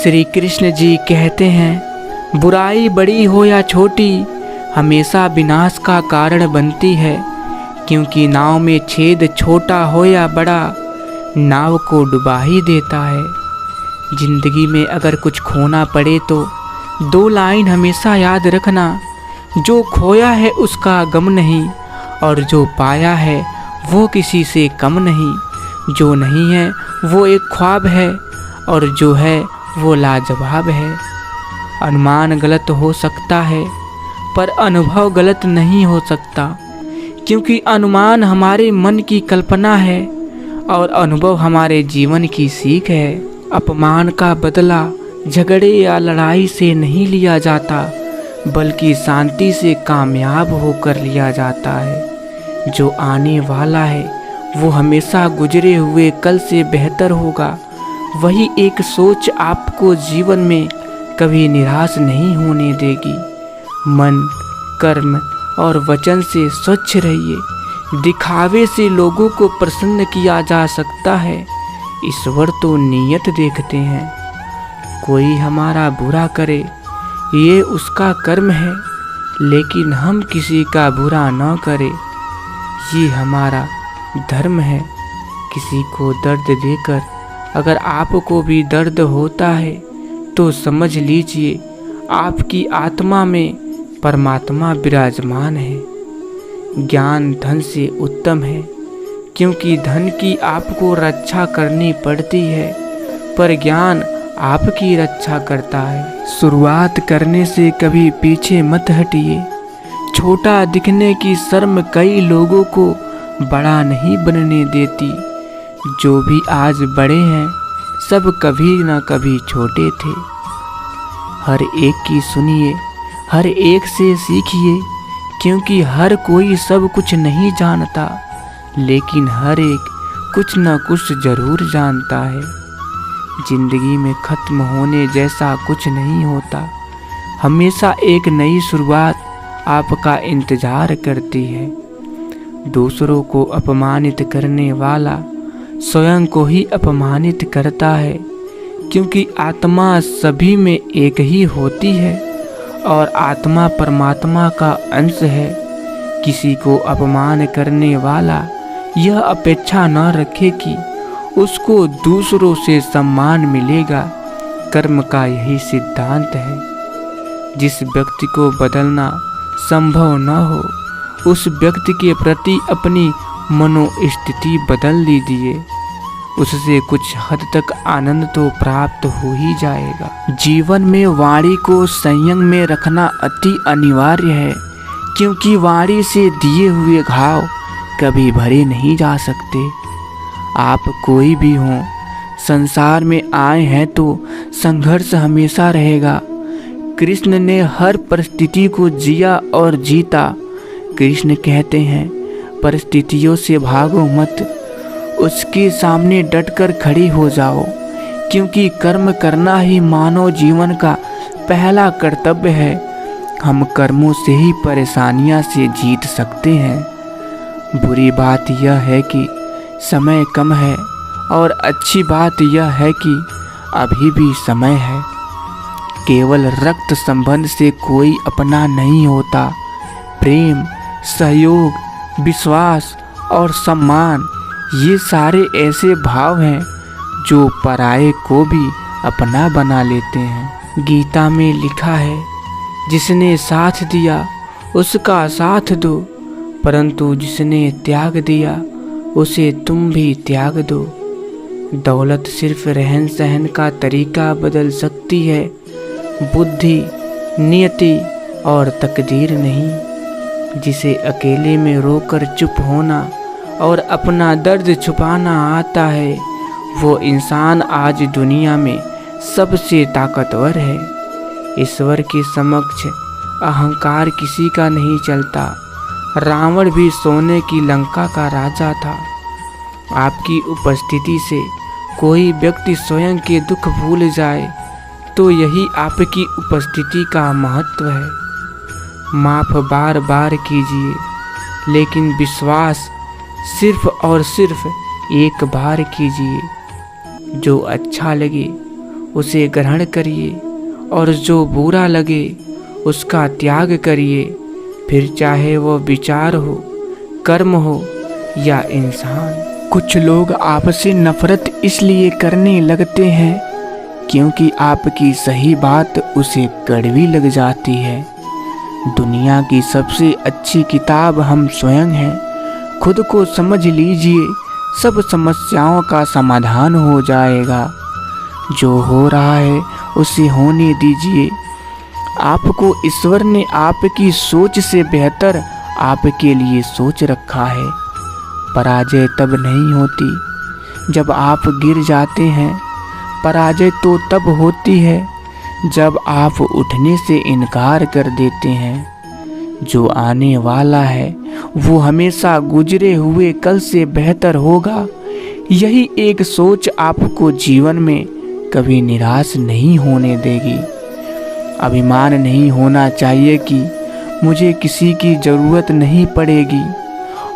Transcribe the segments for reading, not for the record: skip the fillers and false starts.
श्री कृष्ण जी कहते हैं, बुराई बड़ी हो या छोटी हमेशा विनाश का कारण बनती है, क्योंकि नाव में छेद छोटा हो या बड़ा नाव को डुबा ही देता है। जिंदगी में अगर कुछ खोना पड़े तो 2 लाइन हमेशा याद रखना, जो खोया है उसका गम नहीं, और जो पाया है वो किसी से कम नहीं। जो नहीं है वो एक ख्वाब है, और जो है वो लाजवाब है। अनुमान गलत हो सकता है पर अनुभव गलत नहीं हो सकता, क्योंकि अनुमान हमारे मन की कल्पना है और अनुभव हमारे जीवन की सीख है। अपमान का बदला झगड़े या लड़ाई से नहीं लिया जाता, बल्कि शांति से कामयाब होकर लिया जाता है। जो आने वाला है वो हमेशा गुजरे हुए कल से बेहतर होगा। वही एक सोच आपको जीवन में कभी निराश नहीं होने देगी। मन, कर्म और वचन से स्वच्छ रहिए। दिखावे से लोगों को प्रसन्न किया जा सकता है, ईश्वर तो नीयत देखते हैं। कोई हमारा बुरा करे ये उसका कर्म है, लेकिन हम किसी का बुरा न करें ये हमारा धर्म है। किसी को दर्द देकर अगर आपको भी दर्द होता है तो समझ लीजिए आपकी आत्मा में परमात्मा विराजमान है। ज्ञान धन से उत्तम है, क्योंकि धन की आपको रक्षा करनी पड़ती है, पर ज्ञान आपकी रक्षा करता है। शुरुआत करने से कभी पीछे मत हटिए। छोटा दिखने की शर्म कई लोगों को बड़ा नहीं बनने देती। जो भी आज बड़े हैं सब कभी न कभी छोटे थे। हर एक की सुनिए, हर एक से सीखिए, क्योंकि हर कोई सब कुछ नहीं जानता, लेकिन हर एक कुछ न कुछ जरूर जानता है। जिंदगी में ख़त्म होने जैसा कुछ नहीं होता, हमेशा एक नई शुरुआत आपका इंतज़ार करती है। दूसरों को अपमानित करने वाला स्वयं को ही अपमानित करता है, क्योंकि आत्मा सभी में एक ही होती है और आत्मा परमात्मा का अंश है। किसी को अपमान करने वाला यह अपेक्षा न रखे कि उसको दूसरों से सम्मान मिलेगा। कर्म का यही सिद्धांत है। जिस व्यक्ति को बदलना संभव न हो, उस व्यक्ति के प्रति अपनी मनोस्थिति बदल लीजिए। उससे कुछ हद तक आनंद तो प्राप्त हो ही जाएगा। जीवन में वाणी को संयम में रखना अति अनिवार्य है, क्योंकि वाणी से दिए हुए घाव कभी भरे नहीं जा सकते। आप कोई भी हों, संसार में आए हैं तो संघर्ष हमेशा रहेगा। कृष्ण ने हर परिस्थिति को जिया और जीता। कृष्ण कहते हैं, परिस्थितियों से भागो मत, उसके सामने डटकर खड़ी हो जाओ, क्योंकि कर्म करना ही मानव जीवन का पहला कर्तव्य है। हम कर्मों से ही परेशानियां से जीत सकते हैं। बुरी बात यह है कि समय कम है, और अच्छी बात यह है कि अभी भी समय है। केवल रक्त संबंध से कोई अपना नहीं होता। प्रेम, सहयोग, विश्वास और सम्मान, ये सारे ऐसे भाव हैं जो पराये को भी अपना बना लेते हैं। गीता में लिखा है, जिसने साथ दिया उसका साथ दो, परंतु जिसने त्याग दिया उसे तुम भी त्याग दो। दौलत सिर्फ रहन सहन का तरीका बदल सकती है, बुद्धि, नियति और तकदीर नहीं। जिसे अकेले में रोकर चुप होना और अपना दर्द छुपाना आता है, वो इंसान आज दुनिया में सबसे ताकतवर है। ईश्वर के समक्ष अहंकार किसी का नहीं चलता। रावण भी सोने की लंका का राजा था। आपकी उपस्थिति से कोई व्यक्ति स्वयं के दुख भूल जाए तो यही आपकी उपस्थिति का महत्व है। माफ़ बार बार कीजिए, लेकिन विश्वास सिर्फ और सिर्फ एक बार कीजिए। जो अच्छा लगे उसे ग्रहण करिए और जो बुरा लगे उसका त्याग करिए, फिर चाहे वो विचार हो, कर्म हो या इंसान। कुछ लोग आपसे नफरत इसलिए करने लगते हैं क्योंकि आपकी सही बात उसे कड़वी लग जाती है। दुनिया की सबसे अच्छी किताब हम स्वयं हैं। खुद को समझ लीजिए, सब समस्याओं का समाधान हो जाएगा। जो हो रहा है उसे होने दीजिए। आपको ईश्वर ने आपकी सोच से बेहतर आपके लिए सोच रखा है। पराजय तब नहीं होती जब आप गिर जाते हैं, पराजय तो तब होती है जब आप उठने से इनकार कर देते हैं। जो आने वाला है वो हमेशा गुजरे हुए कल से बेहतर होगा। यही एक सोच आपको जीवन में कभी निराश नहीं होने देगी। अभिमान नहीं होना चाहिए कि मुझे किसी की ज़रूरत नहीं पड़ेगी,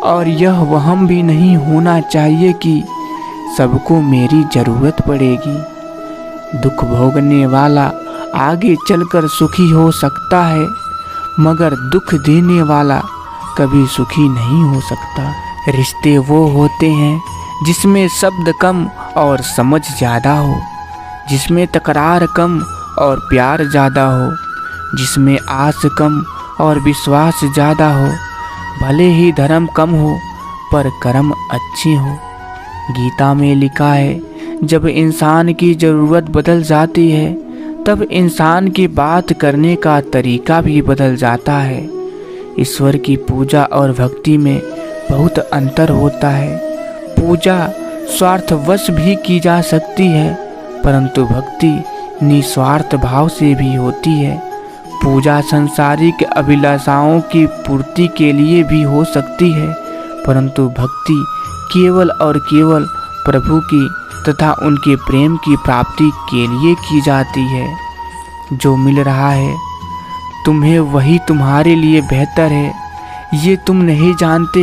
और यह वहम भी नहीं होना चाहिए कि सबको मेरी ज़रूरत पड़ेगी। दुख भोगने वाला आगे चलकर सुखी हो सकता है, मगर दुख देने वाला कभी सुखी नहीं हो सकता। रिश्ते वो होते हैं जिसमें शब्द कम और समझ ज़्यादा हो, जिसमें तकरार कम और प्यार ज़्यादा हो, जिसमें आस कम और विश्वास ज़्यादा हो। भले ही धर्म कम हो पर कर्म अच्छे हो। गीता में लिखा है, जब इंसान की ज़रूरत बदल जाती है तब इंसान की बात करने का तरीका भी बदल जाता है। ईश्वर की पूजा और भक्ति में बहुत अंतर होता है। पूजा स्वार्थवश भी की जा सकती है, परंतु भक्ति निस्वार्थ भाव से भी होती है। पूजा सांसारिक अभिलाषाओं की पूर्ति के लिए भी हो सकती है, परंतु भक्ति केवल और केवल प्रभु की तथा उनके प्रेम की प्राप्ति के लिए की जाती है। जो मिल रहा है तुम्हें वही तुम्हारे लिए बेहतर है, ये तुम नहीं जानते,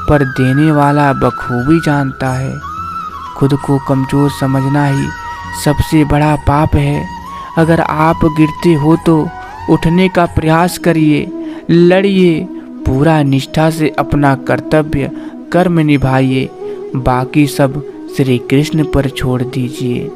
पर देने वाला बखूबी जानता है। खुद को कमज़ोर समझना ही सबसे बड़ा पाप है। अगर आप गिरते हो तो उठने का प्रयास करिए, लड़िए, पूरा निष्ठा से अपना कर्तव्य कर्म निभाइए, बाकी सब श्री कृष्ण पर छोड़ दीजिए।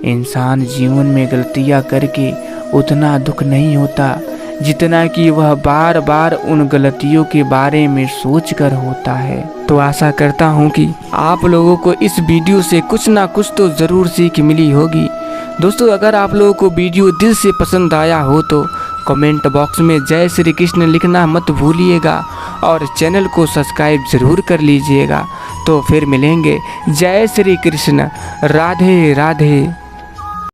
इंसान जीवन में गलतियां करके उतना दुख नहीं होता जितना कि वह बार बार उन गलतियों के बारे में सोचकर होता है। तो आशा करता हूँ कि आप लोगों को इस वीडियो से कुछ ना कुछ तो ज़रूर सीख मिली होगी। दोस्तों, अगर आप लोगों को वीडियो दिल से पसंद आया हो तो कमेंट बॉक्स में जय श्री कृष्ण लिखना मत भूलिएगा और चैनल को सब्सक्राइब ज़रूर कर लीजिएगा। तो फिर मिलेंगे। जय श्री कृष्ण। राधे राधे।